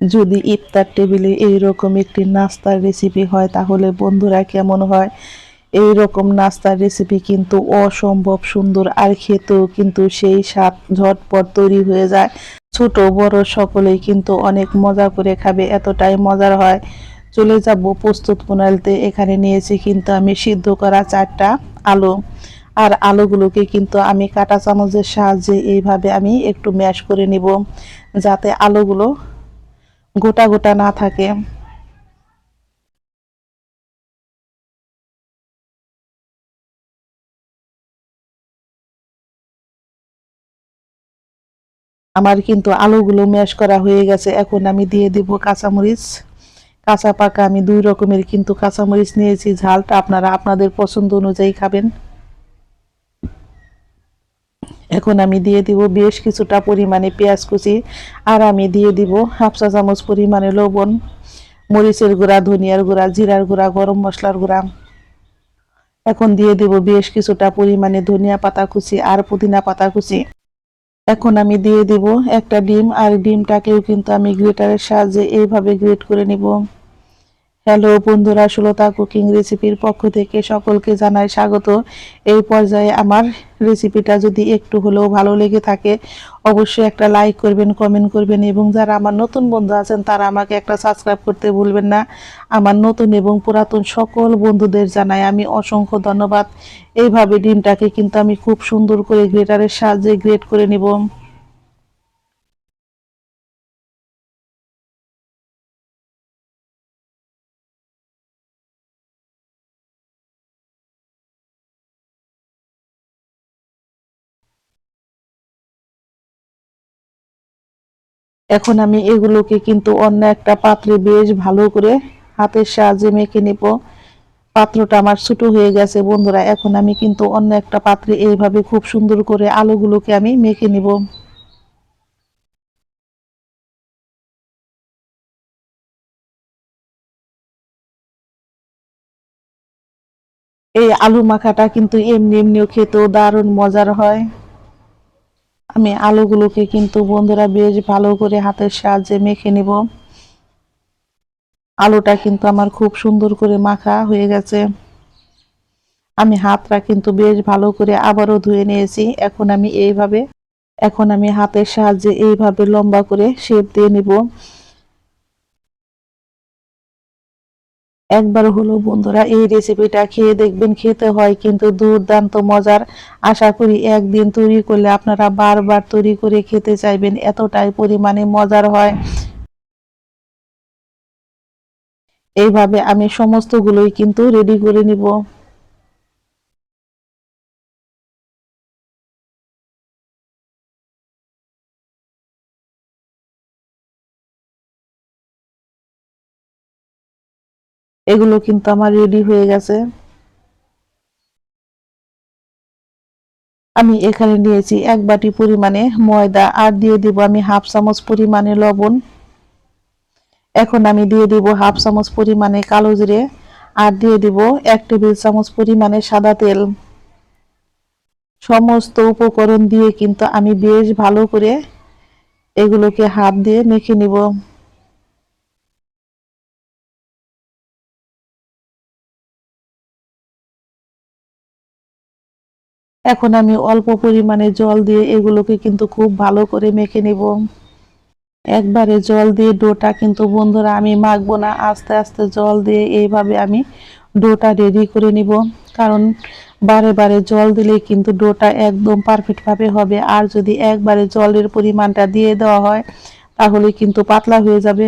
যদি ইফতার টেবিলে এইরকম একটি নাস্তার রেসিপি হয় তাহলে বন্ধুরা কেমন হয়। এই রকম নাস্তার রেসিপি কিন্তু অসম্ভব সুন্দর, আর খেতেও কিন্তু সেই স্বাদ ঝটপট তৈরি হয়ে যায়। ছোট বড় সকলেই কিন্তু অনেক মজা করে খাবে, এতটাই মজার হয়। চলে যাব প্রস্তুত প্রণালীতে। এখানে নিয়েছি কিন্তু আমি সিদ্ধ করা 4টা আলু, আর আলুগুলোকে কিন্তু আমি কাঁটা চামচের সাহায্যে এইভাবে আমি একটু ম্যাশ করে নিব, যাতে আলুগুলো গোটা গোটা না থাকে। আমার কিন্তু আলুগুলো ম্যাশ করা হয়ে গেছে। এখন আমি দিয়ে দিব কাঁচামরিচ। কাঁচা পাকা আমি 2 রকমের কিন্তু কাঁচামরিচ নিয়েছি, ঝালটা আপনারা আপনাদের পছন্দ অনুযায়ী খাবেন। এখন আমি দিয়ে দিব বেশ কিছুটা পরিমাণে পেঁয়াজ কুচি, আর আমি দিয়ে দিব হাফ চা চামচ পরিমাণে লবণ, মরিচের গুঁড়া, ধনিয়ার গুঁড়া, জিরার গুঁড়া, গরম মশলার গুঁড়া। এখন দিয়ে দিব বেশ কিছুটা পরিমাণে ধনিয়া পাতা কুচি আর পুদিনা পাতা কুচি। এখন আমি দিয়ে দিব একটা ডিম, আর ডিমটাকেও কিন্তু আমি গ্রেটারের সাহায্যে এইভাবে গ্রেট করে নিব। হ্যালো বন্ধুরা, সুলতা কুকিং রেসিপির পক্ষ থেকে সকলকে জানাই স্বাগত। এই পর্যায়ে আমার রেসিপিটা যদি একটু হলেও ভালো লেগে থাকে অবশ্যই একটা লাইক করবেন, কমেন্ট করবেন, এবং যারা আমার নতুন বন্ধু আছেন তারা আমাকে একটা সাবস্ক্রাইব করতে ভুলবেন না। আমার নতুন এবং পুরাতন সকল বন্ধুদের জানাই আমি অসংখ্য ধন্যবাদ। এইভাবে ডিমটাকে কিন্তু আমি খুব সুন্দর করে গ্রেটারের সাহায্যে গ্রেট করে নিব। এখন আমি এগুলোকে কিন্তু অন্য একটা পাত্রে বেশ ভালো করে হাতের সাহায্যে মেখে নিব। পাত্রটা আমার ছোট হয়ে গেছে বন্ধুরা। এখন আমি কিন্তু অন্য একটা পাত্রে এইভাবে খুব সুন্দর করে আলুগুলোকে আমি মেখে নিব। এই আলু মাখাটা কিন্তু এমনি এমনিও খেতেও দারুণ মজার হয়। আমি আলুগুলোকে কিন্তু বন্ধুরা বেশ ভালো করে হাতের সাহায্যে মেখে নিব। আলুটা কিন্তু আমার খুব সুন্দর করে মাখা হয়ে গেছে। আমি হাতটা কিন্তু বেশ ভালো করে আবারও ধুয়ে নিয়েছি। এখন আমি হাতের সাহায্যে এইভাবে লম্বা করে শেপ দিয়ে নিব। একবার হলো বন্ধুরা এই রেসিপিটা খেয়ে দেখবেন, খেতে হয় কিন্তু দুর্দান্ত মজার। আশা করি একদিন তৈরি করলে আপনারা বারবার তৈরি করে খেতে চাইবেন, এতটাই পরিমাণে মজার হয়। এইভাবে আমি সমস্তগুলোই কিন্তু রেডি করে নিব। এগুলো কিন্তু আমার রেডি হয়ে গেছে। আমি এখানে নিয়েছি 1 বাটি পরিমাণে ময়দা, আর দিয়ে দিব আমি হাফ চামচ পরিমাণে লবণ। এখন আমি দিয়ে দিব হাফ চামচ পরিমাণে কালো জিরে, আর দিয়ে দিব 1 টেবিল চামচ পরিমাণে সাদা তেল। সমস্ত উপকরণ দিয়ে কিন্তু আমি বেশ ভালো করে এগুলোকে হাত দিয়ে মেখে নিব। এখন আমি অল্প পরিমাণে জল দিয়ে এগুলোকে কিন্তু খুব ভালো করে মেখে নিব। একবারে জল দিয়ে ডোটা কিন্তু বন্ধুরা আমি মাখবো না, আস্তে আস্তে জল দিয়ে এইভাবে আমি ডোটা রেডি করে নিব। কারণ বারে বারে জল দিলে কিন্তু ডোটা একদম পারফেক্ট ভাবে হবে, আর যদি একবারে জলের পরিমাণটা দিয়ে দেওয়া হয় তাহলে কিন্তু পাতলা হয়ে যাবে।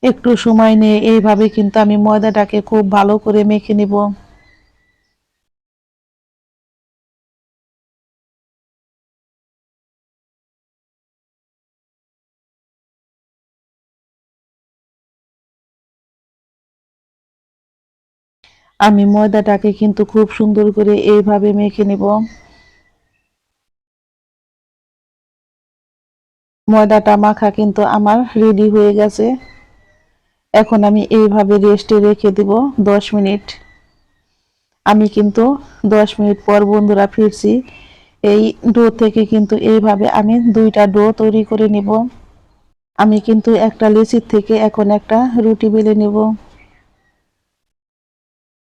একটু সময় নিয়ে এইভাবে কিন্তু আমি ময়দাটাকে খুব ভালো করে মেখে নিব। আমি ময়দাটাকে কিন্তু খুব সুন্দর করে এইভাবে মেখে নিব। ময়দাটা মাখা কিন্তু আমার রেডি হয়ে গেছে। এখন আমি এইভাবে রেস্টে রেখে দিব 10 মিনিট। আমি কিন্তু 10 মিনিট পর বন্ধুরা ফিরছি। এই ডো থেকে কিন্তু এইভাবে আমি দুইটা ডো তৈরি করে নিব। আমি কিন্তু একটা লেচির থেকে এখন একটা রুটি বেলে নেব।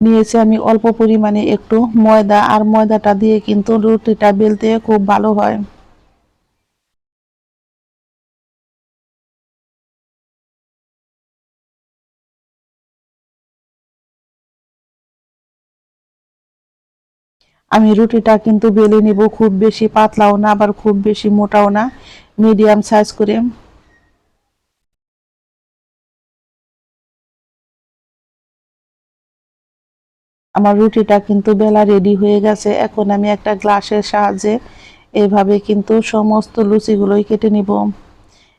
নিয়েছি আমি অল্প পরিমাণে একটু ময়দা, আর ময়দাটা দিয়ে কিন্তু রুটিটা বেলতে খুব ভালো হয়। আমি রুটিটা কিন্তু বেলে নিব, খুব বেশি পাতলাও না আবার খুব বেশি মোটাও না, মিডিয়াম সাইজ করে। আমার রুটিটা কিন্তু বেলা রেডি হয়ে গেছে। এখন আমি একটা গ্লাসের সাহায্যে এইভাবে কিন্তু সমস্ত লুচিগুলোই কেটে নিব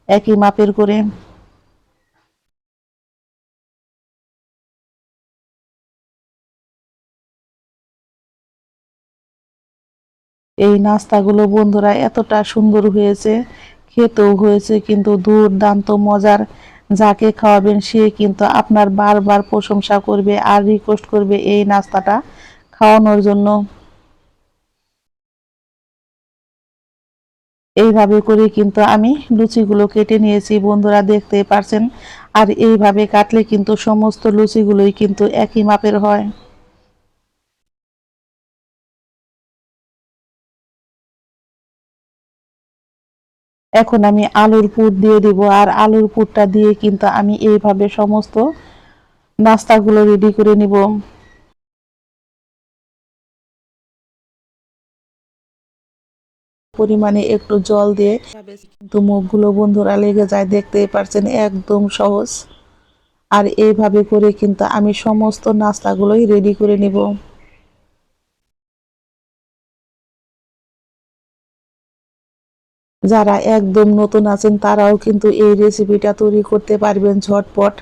একই মাপের করে। এই নাস্তাগুলো বন্ধুরা এতটা সুন্দর হয়েছে, খেতেও হয়েছে কিন্তু দুর্দান্ত মজার। যাকে খাওয়াবেন সে কিন্তু আপনার বারবার প্রশংসা করবে আর রিকোয়েস্ট করবে এই নাস্তাটা খাওয়ানোর জন্য। এইভাবে করে কিন্তু আমি লুচিগুলো কেটে নিয়েছি, বন্ধুরা দেখতে পারছেন। আর এইভাবে কাটলে কিন্তু সমস্ত লুচিগুলোই কিন্তু একই মাপের হয়। এখন আমি আলুর পুর দিয়ে দিব, আর আলুর পুরটা দিয়ে কিন্তু আমি এইভাবে সমস্ত নাস্তাগুলো রেডি করে নিব। পরিমাণে একটু জল দিয়ে কিন্তু মুখগুলো বন্ধুরা লেগে যায়, দেখতেই পারছেন একদম সহজ। আর এইভাবে করে কিন্তু আমি সমস্ত নাস্তাগুলোই রেডি করে নিব। যারা একদম নতুন আছেন তারাও কিন্তু এই রেসিপিটা তৈরি করতে পারবেন ঝটপট।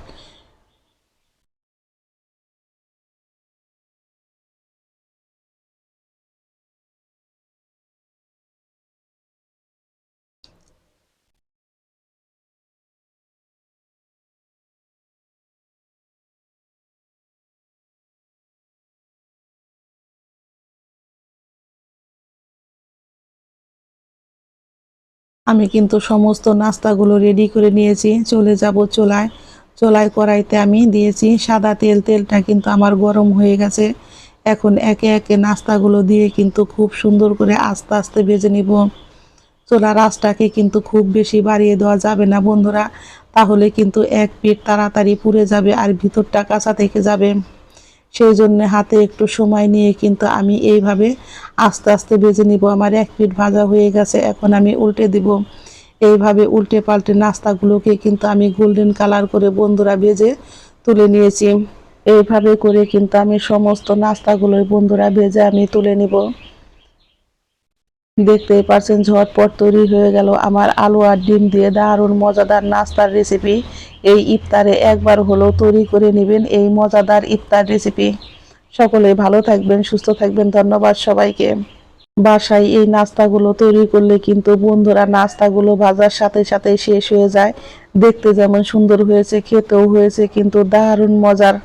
আমি কিন্তু সমস্ত নাস্তাগুলো রেডি করে নিয়েছি, চলে যাব চুলায়। চুলায় কড়াইতে আমি দিয়েছি সাদা তেল, তেলটা কিন্তু আমার গরম হয়ে গেছে। এখন একে একে নাস্তাগুলো দিয়ে কিন্তু খুব সুন্দর করে আস্তে আস্তে ভেজে নিব। চুলার আঁচটাকে কিন্তু খুব বেশি বাড়িয়ে দেওয়া যাবে না বন্ধুরা, তাহলে কিন্তু এক পিঠ তাড়াতাড়ি পুড়ে যাবে আর ভিতরটা কাঁচা থেকে যাবে। সেই জন্য হাতে একটু সময় নিয়ে কিন্তু আমি এইভাবে আস্তে আস্তে ভেজে নিব। আমার এক পিঠ ভাজা হয়ে গেছে, এখন আমি উল্টে দিব। এইভাবে উল্টে পাল্টে নাস্তাগুলোকে কিন্তু আমি গোল্ডেন কালার করে বন্ধুরা ভেজে তুলে নিয়েছি। এইভাবে করে কিন্তু আমি সমস্ত নাস্তাগুলোই বন্ধুরা ভেজে আমি তুলে নিব। দেখতেই পারছেন ঝটপট তৈরি হয়ে গেল আমার আলু আর ডিম দিয়ে দারুণ মজাদার নাস্তার রেসিপি। এই ইফতারে একবার হলেও তৈরি করে নেবেন এই মজাদার ইফতার রেসিপি। সকলে ভালো থাকবেন, সুস্থ থাকবেন। ধন্যবাদ সবাইকে। বাসায় এই নাস্তাগুলো তৈরি করলে কিন্তু বন্ধুরা নাস্তাগুলো ভাজার সাথে সাথে শেষ হয়ে যায়। দেখতে যেমন সুন্দর হয়েছে, খেতেও হয়েছে কিন্তু দারুণ মজার।